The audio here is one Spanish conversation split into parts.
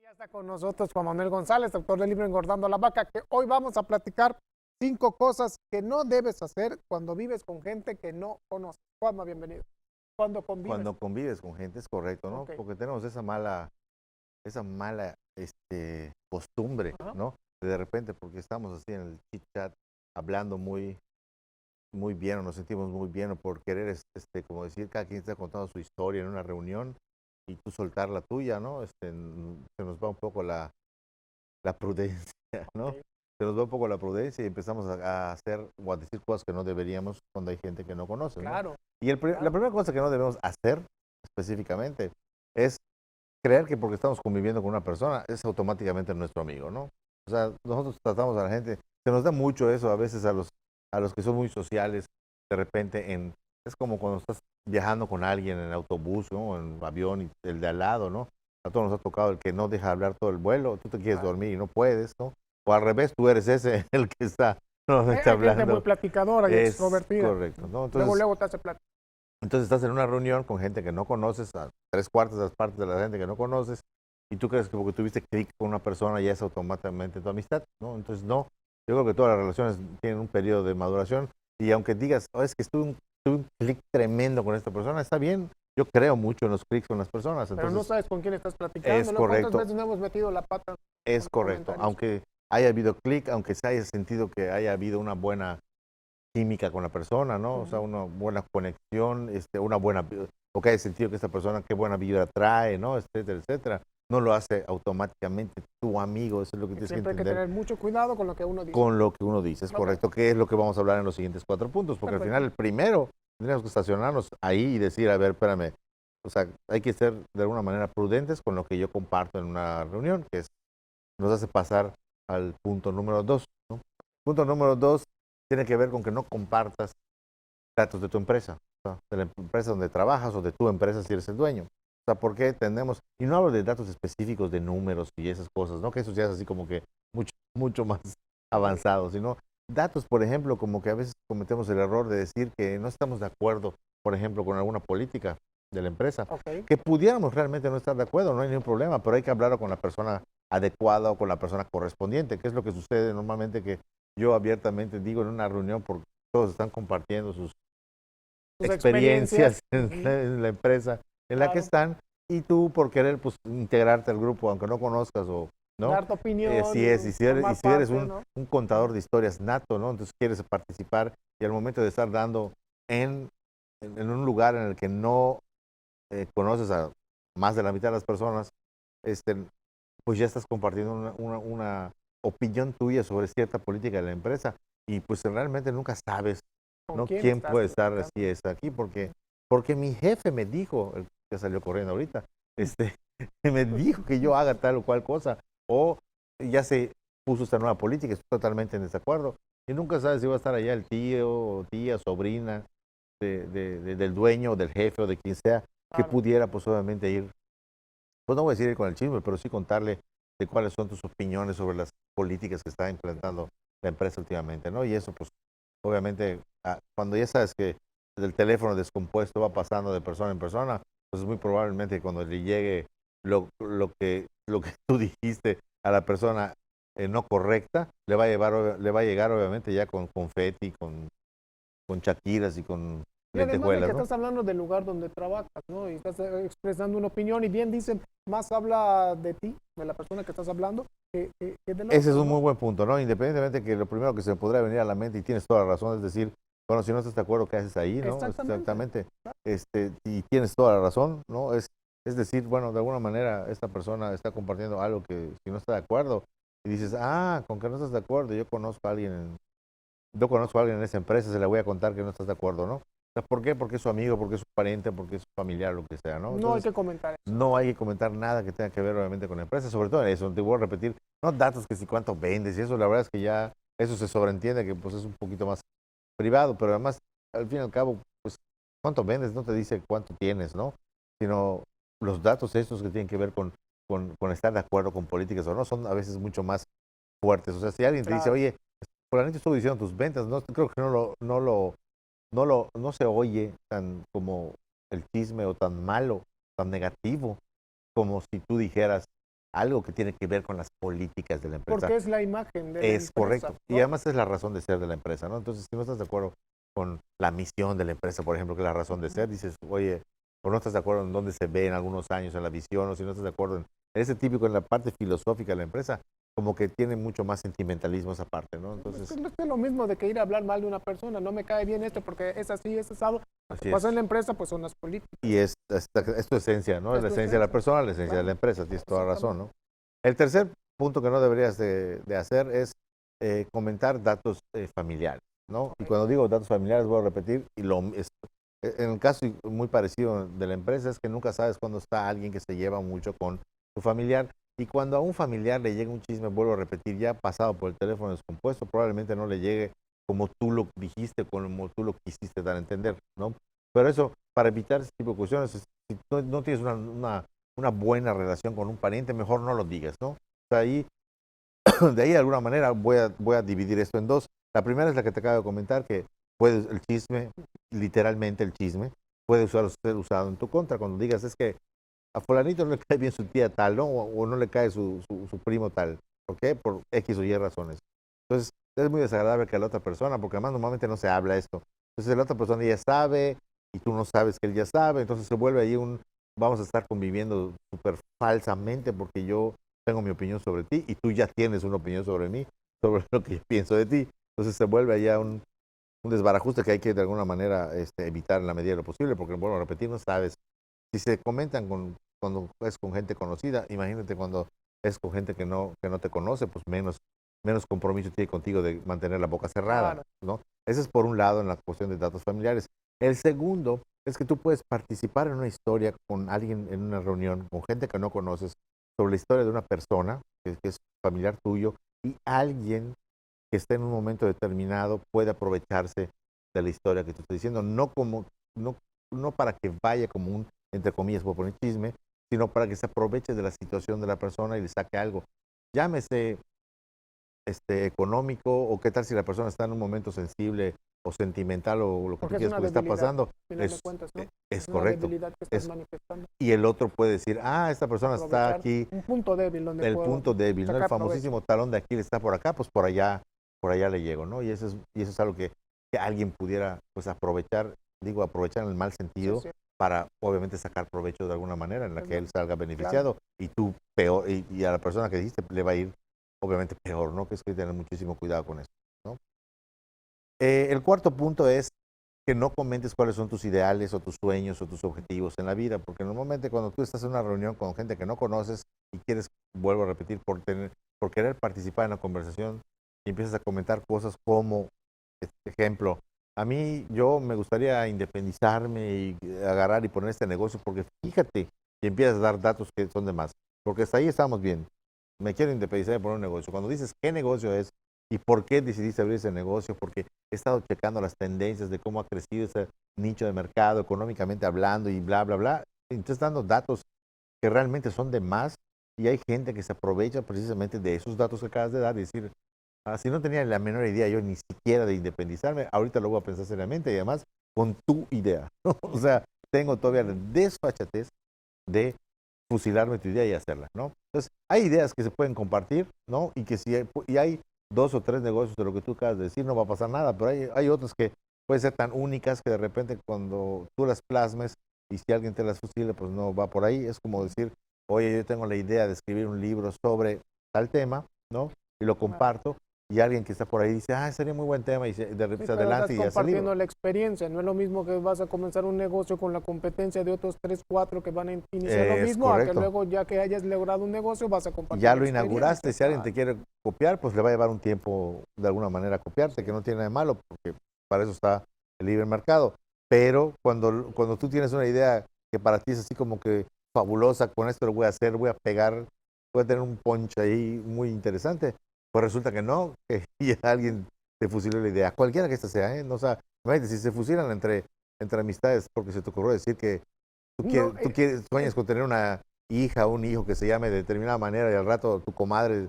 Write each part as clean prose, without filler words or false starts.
Ya está con nosotros Juan Manuel González, autor del libro Engordando la Vaca, que hoy vamos a platicar 5 cosas que no debes hacer cuando vives con gente que no conoces. Juanma, bienvenido. Cuando convives. Cuando convives con gente es correcto, ¿no? Ok. Porque tenemos esa mala costumbre, Ajá. ¿no? De repente, porque estamos así en el chit chat, hablando muy bien, o nos sentimos muy bien, o por querer, como decir, cada quien está contando su historia en una reunión y tú soltar la tuya, ¿no? Se nos va un poco la prudencia, ¿no? Ok. Se nos va un poco la prudencia y empezamos a hacer o a decir cosas que no deberíamos cuando hay gente que no conoce, ¿no? Claro, Y claro. la primera cosa que no debemos hacer específicamente es creer que porque estamos conviviendo con una persona es automáticamente nuestro amigo, ¿no? O sea, nosotros tratamos a la gente, se nos da mucho eso a veces a los que son muy sociales, de repente es como cuando estás viajando con alguien en autobús, ¿no? O en avión y el de al lado, ¿no? A todos nos ha tocado el que no deja hablar todo el vuelo, tú te quieres Claro. dormir y no puedes, ¿no? O al revés, tú eres ese el que está normalmente Hay gente muy hablando. platicadora y Es extrovertida. correcto, ¿no? Luego te hace plática. Entonces estás en una reunión con gente que no conoces, a 3/4 de las partes de la gente que no conoces, y tú crees que porque tuviste clic con una persona ya es automáticamente tu amistad, ¿no? Entonces no, yo creo que todas las relaciones tienen un periodo de maduración, y aunque digas, oh, es que tuve un clic tremendo con esta persona, está bien, yo creo mucho en los clics con las personas, Pero no entonces sabes con quién estás platicando, es ¿no? ¿Cuántas correcto, veces no hemos metido la pata es con correcto, comentarios? aunque haya habido clic, aunque se haya sentido que haya habido una buena química con la persona, ¿no? O sea, una buena conexión, o que haya sentido que esta persona qué buena vibra trae, ¿no? Etcétera, etcétera. No lo hace automáticamente tu amigo, eso es lo que tienes que Siempre hay que entender tener mucho cuidado con lo que uno dice. con lo que uno dice, es Ok, correcto, que es lo que vamos a hablar en los siguientes 4 puntos, porque al final perfecto. el primero tendríamos que estacionarnos ahí y decir, a ver, espérame, o sea, hay que ser de alguna manera prudentes con lo que yo comparto en una reunión, nos hace pasar al punto número 2, ¿no? Punto número 2 tiene que ver con que no compartas datos de tu empresa, o sea, de la empresa donde trabajas o de tu empresa si eres el dueño. O sea, ¿por qué tendemos? Y no hablo de datos específicos de números y esas cosas, ¿no? Que eso ya es así como que mucho más avanzado, sino datos, por ejemplo, como que a veces cometemos el error de decir que no estamos de acuerdo, por ejemplo, con alguna política de la empresa, Ok, que pudiéramos realmente no estar de acuerdo, no hay ningún problema, pero hay que hablarlo con la persona adecuada o con la persona correspondiente, que es lo que sucede normalmente que yo abiertamente digo en una reunión porque todos están compartiendo sus tus experiencias. experiencias en la empresa en la que Claro. están y tú por querer pues integrarte al grupo aunque no conozcas o no, Dar tu así opinión, es, y formar si eres parte, ¿no? un contador de historias nato, ¿no? Entonces quieres participar y al momento de estar dando en un lugar en el que no conoces a más de la mitad de las personas, este, pues ya estás compartiendo una opinión tuya sobre cierta política de la empresa y pues realmente nunca sabes, ¿Con ¿no? quién Quién estás puede estar platicando? así es aquí porque mi jefe me dijo, el que salió corriendo ahorita, me dijo que yo haga tal o cual cosa o ya se puso esta nueva política, estoy totalmente en desacuerdo y nunca sabes si va a estar allá el tío o tía, sobrina del dueño o del jefe o de quien sea que Claro. pudiera pues obviamente ir, pues no voy a decir ir con el chisme, pero sí contarle de cuáles son tus opiniones sobre las políticas que está implementando la empresa últimamente, ¿no? Y eso, pues, obviamente, cuando ya sabes que el teléfono descompuesto va pasando de persona en persona, pues es muy probablemente que cuando le llegue lo que tú dijiste a la persona no correcta, le va a llegar obviamente ya con confeti, con chaquiras y con Y además de que lentejuelas, ¿no? estás hablando del lugar donde trabajas, ¿no? Y estás expresando una opinión y bien dicen, más habla de ti, de la persona que estás hablando, que del Ese es otro, un ¿no? muy buen punto, ¿no? Independientemente que lo primero que se me podría venir a la mente, y tienes toda la razón, es decir, bueno, si no estás de acuerdo, ¿qué haces ahí, no? Exactamente. Exactamente. Y tienes toda la razón, ¿no? Es decir, bueno, de alguna manera esta persona está compartiendo algo que si no está de acuerdo, y dices, con que no estás de acuerdo, yo conozco a alguien en esa empresa, se le voy a contar que no estás de acuerdo, ¿no? O sea, ¿por qué? Porque es su amigo, porque es su pariente, porque es su familiar, lo que sea, ¿no? No hay Entonces, que comentar eso. no hay que comentar nada que tenga que ver obviamente con la empresa, sobre todo en eso, te voy a repetir, no datos que si cuánto vendes y eso, la verdad es que ya eso se sobreentiende que pues es un poquito más privado, pero además al fin y al cabo, pues cuánto vendes no te dice cuánto tienes, ¿no? Sino los datos estos que tienen que ver con estar de acuerdo con políticas o no, son a veces mucho más fuertes. O sea, si alguien te dice, Claro. oye, fulanito estuvo diciendo tus ventas, no creo que no lo no se oye tan como el chisme o tan malo, tan negativo, como si tú dijeras algo que tiene que ver con las políticas de la empresa. Porque es la imagen de la Es empresa, correcto. ¿no? Y además es la razón de ser de la empresa, ¿no? Entonces, si no estás de acuerdo con la misión de la empresa, por ejemplo, que es la razón de ser, dices, oye, o no estás de acuerdo en dónde se ve en algunos años en la visión, o si no estás de acuerdo en ese típico en la parte filosófica de la empresa, como que tiene mucho más sentimentalismo esa parte, ¿no? Entonces, Es lo mismo de que ir a hablar mal de una persona, no me cae bien esto porque es así, es asado. Lo que así pasa es. en la empresa, pues son las políticas. Y es tu esencia, ¿no? Es Es la tu esencia de la esencia, persona, la esencia de la claro, empresa, tienes toda razón, exactamente. ¿no? El tercer punto que no deberías de hacer es comentar datos familiares, ¿no? Y cuando digo datos familiares, voy a repetir, en el caso muy parecido de la empresa, es que nunca sabes cuándo está alguien que se lleva mucho con tu familiar. Y cuando a un familiar le llega un chisme, vuelvo a repetir, ya pasado por el teléfono descompuesto, probablemente no le llegue como tú lo dijiste, como tú lo quisiste dar a entender, ¿no? Pero eso, para evitar ese tipo de cuestiones, si tú no tienes una buena relación con un pariente, mejor no lo digas, ¿no? O sea, ahí, de ahí de alguna manera voy a dividir esto en dos. La primera es la que te acabo de comentar, que el chisme, literalmente el chisme, puede ser usado en tu contra. Cuando digas, es que a fulanito no le cae bien su tía tal, ¿no? O no le cae su primo tal. ¿Por qué? Por X o Y razones. Entonces, es muy desagradable que a la otra persona, porque además normalmente no se habla esto. Entonces, la otra persona ya sabe y tú no sabes que él ya sabe, entonces se vuelve ahí vamos a estar conviviendo súper falsamente porque yo tengo mi opinión sobre ti y tú ya tienes una opinión sobre mí, sobre lo que yo pienso de ti. Entonces se vuelve allá un desbarajuste que hay que de alguna manera evitar en la medida de lo posible, porque vuelvo a repetir, no sabes. Si se comentan cuando es con gente conocida, imagínate cuando es con gente que no te conoce, pues menos compromiso tiene contigo de mantener la boca cerrada, Claro. ¿no? Ese es por un lado en la cuestión de datos familiares. El segundo es que tú puedes participar en una historia con alguien en una reunión, con gente que no conoces, sobre la historia de una persona que es familiar tuyo y alguien que esté en un momento determinado puede aprovecharse de la historia que te estoy diciendo, no, no para que vaya como entre comillas, por poner chisme, sino para que se aproveche de la situación de la persona y le saque algo. Llámese económico, o qué tal si la persona está en un momento sensible o sentimental o lo que tú Porque es quieras una que le está debilidad, pasando, al final de cuentas, ¿no? es Una correcto. debilidad que estás Es, manifestando. y el otro puede decir, esta persona está Aprovechar aquí, un punto débil donde el puedo punto débil, ¿no? El sacar provecho. famosísimo talón de Aquiles está por acá, pues por allá le llego, ¿no? Y eso es algo que alguien pudiera pues aprovechar, digo, aprovechar en el mal Sí, sentido sí, para obviamente sacar provecho de alguna manera en la que él salga claro. beneficiado y tú peor, y a la persona que dijiste le va a ir obviamente peor, ¿no? Que es que hay que tener muchísimo cuidado con eso, ¿no? El cuarto punto es que no comentes cuáles son tus ideales o tus sueños o tus objetivos en la vida, porque normalmente cuando tú estás en una reunión con gente que no conoces y quieres, vuelvo a repetir, por querer participar en la conversación y empiezas a comentar cosas como, ejemplo, a mí yo me gustaría independizarme y agarrar y poner este negocio, porque fíjate, y empiezas a dar datos que son de más, porque hasta ahí estamos bien. Me quiero independizar y poner un negocio. Cuando dices qué negocio es, ¿y por qué decidiste abrir ese negocio? Porque he estado checando las tendencias de cómo ha crecido ese nicho de mercado económicamente hablando y bla, bla, bla. Entonces dando datos que realmente son de más y hay gente que se aprovecha precisamente de esos datos que acabas de dar y decir, si no tenía la menor idea yo ni siquiera de independizarme, ahorita lo voy a pensar seriamente y además con tu idea. O sea, tengo todavía la desfachatez de fusilarme tu idea y hacerla, ¿no? Entonces, hay ideas que se pueden compartir, ¿no? Y que si hay dos o tres negocios de lo que tú acabas de decir, no va a pasar nada, pero hay otras que pueden ser tan únicas que de repente cuando tú las plasmes y si alguien te las fusila, pues no va por ahí. Es como decir, oye, yo tengo la idea de escribir un libro sobre tal tema, ¿no? Y lo comparto, y alguien que está por ahí dice, sería muy buen tema, y de repente Sí, se pero estás adelante y hace el libro. compartiendo la experiencia. No es lo mismo que vas a comenzar un negocio con la competencia de otros 3, 4 que van a iniciar lo Es mismo, a que correcto. luego ya que hayas logrado un negocio vas a Y compartir ya la lo experiencia. inauguraste, si alguien te quiere copiar, pues le va a llevar un tiempo de alguna manera copiarte, que no tiene nada de malo, porque para eso está el libre mercado. Pero cuando tú tienes una idea que para ti es así como que fabulosa, con esto lo voy a hacer, voy a pegar, voy a tener un punch ahí muy interesante, pues resulta que no, que ya alguien te fusiló la idea, cualquiera que esta sea, ¿eh? No, o sea, imagínate, si se fusilan entre amistades, porque se te ocurrió decir que No, sueñas con tener una hija o un hijo que se llame de determinada manera y al rato tu comadre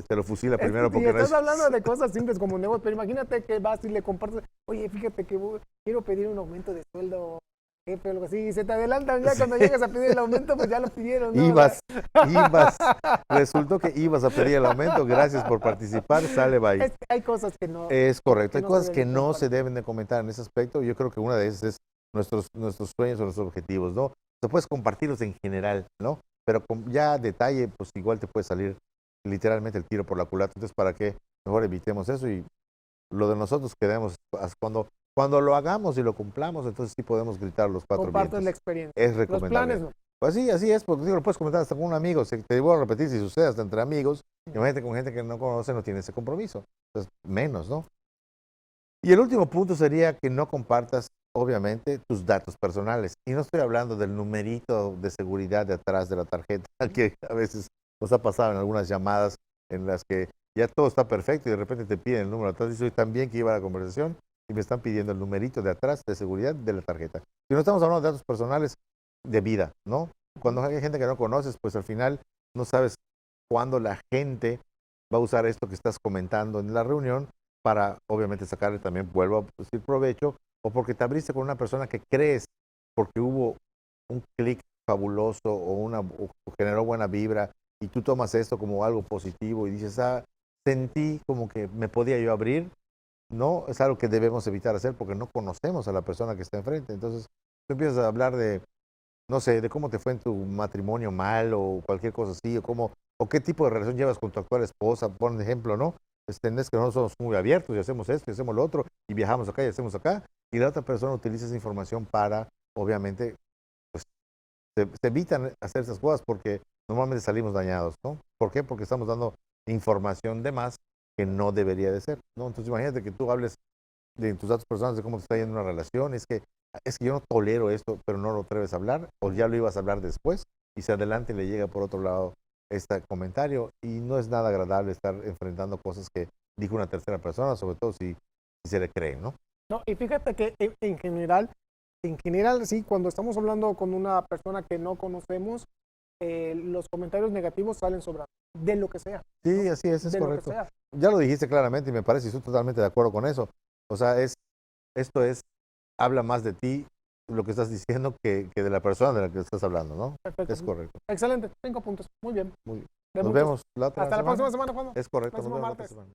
te lo fusila Es primero que porque si no estás es... hablando de cosas simples como negocio, pero imagínate que vas y le compartes, oye, fíjate que quiero pedir un aumento de sueldo, jefe, o algo así, y se te adelantan ya Sí. cuando llegas a pedir el aumento, pues ya lo pidieron, ¿no? O sea, Ibas, resultó que ibas a pedir el aumento, gracias por participar, sale, bye. es que hay cosas que no, Es correcto, hay no se cosas que deben no se compartir. deben de comentar en ese aspecto. Yo creo que una de esas es nuestros sueños o nuestros objetivos, ¿no? Te puedes compartirlos en general, ¿no? Pero ya a detalle, pues igual te puede salir literalmente el tiro por la culata. Entonces, ¿para qué? Mejor evitemos eso y lo de nosotros quedemos cuando lo hagamos y lo cumplamos, entonces sí podemos gritar los cuatro Compartes vientos. la experiencia. Es Los recomendable. planes no. Pues sí, así es, porque digo, lo puedes comentar hasta con un amigo. Te voy a repetir, si sucede hasta entre amigos, imagínate con gente que no conoce, no tiene ese compromiso. Entonces, menos, ¿no? Y el último punto sería que no compartas, obviamente, tus datos personales. Y no estoy hablando del numerito de seguridad de atrás de la tarjeta, que a veces nos ha pasado en algunas llamadas en las que ya todo está perfecto y de repente te piden el número atrás y soy tan bien que iba a la conversación y me están pidiendo el numerito de atrás de seguridad de la tarjeta. Si no estamos hablando de datos personales de vida, ¿no? Cuando hay gente que no conoces, pues al final no sabes cuándo la gente va a usar esto que estás comentando en la reunión para obviamente sacarle también, vuelvo a decir, provecho, o porque te abriste con una persona que crees porque hubo un clic fabuloso o generó buena vibra y tú tomas esto como algo positivo y dices, sentí como que me podía yo abrir, no, es algo que debemos evitar hacer porque no conocemos a la persona que está enfrente. Entonces, tú empiezas a hablar de, no sé, de cómo te fue en tu matrimonio mal o cualquier cosa así, o qué tipo de relación llevas con tu actual esposa, por ejemplo, ¿no? Es que nosotros somos muy abiertos y hacemos esto y hacemos lo otro y viajamos acá y hacemos acá y la otra persona utiliza esa información para, obviamente, pues se evitan hacer esas cosas porque normalmente salimos dañados, ¿no? ¿Por qué? Porque estamos dando información de más que no debería de ser, ¿no? Entonces imagínate que tú hables de tus datos personales, de cómo te está yendo una relación, es que yo no tolero esto, pero no lo atreves a hablar, o ya lo ibas a hablar después, y se adelante y le llega por otro lado este comentario, y no es nada agradable estar enfrentando cosas que dijo una tercera persona, sobre todo si se le creen, ¿no? No, y fíjate que en general, sí, cuando estamos hablando con una persona que no conocemos, los comentarios negativos salen sobrando, de lo que sea. Sí, ¿no? así es De lo que correcto. sea. Ya lo dijiste claramente y me parece, y estoy totalmente de acuerdo con eso. O sea, habla más de ti lo que estás diciendo que de la persona de la que estás hablando, ¿no? Perfecto. Es correcto. Excelente. 5 puntos. Muy bien. Muy bien. De Nos muchos. vemos la otra Hasta la semana. próxima semana, Juan. Es correcto, nos Próximo vemos la otra martes. semana.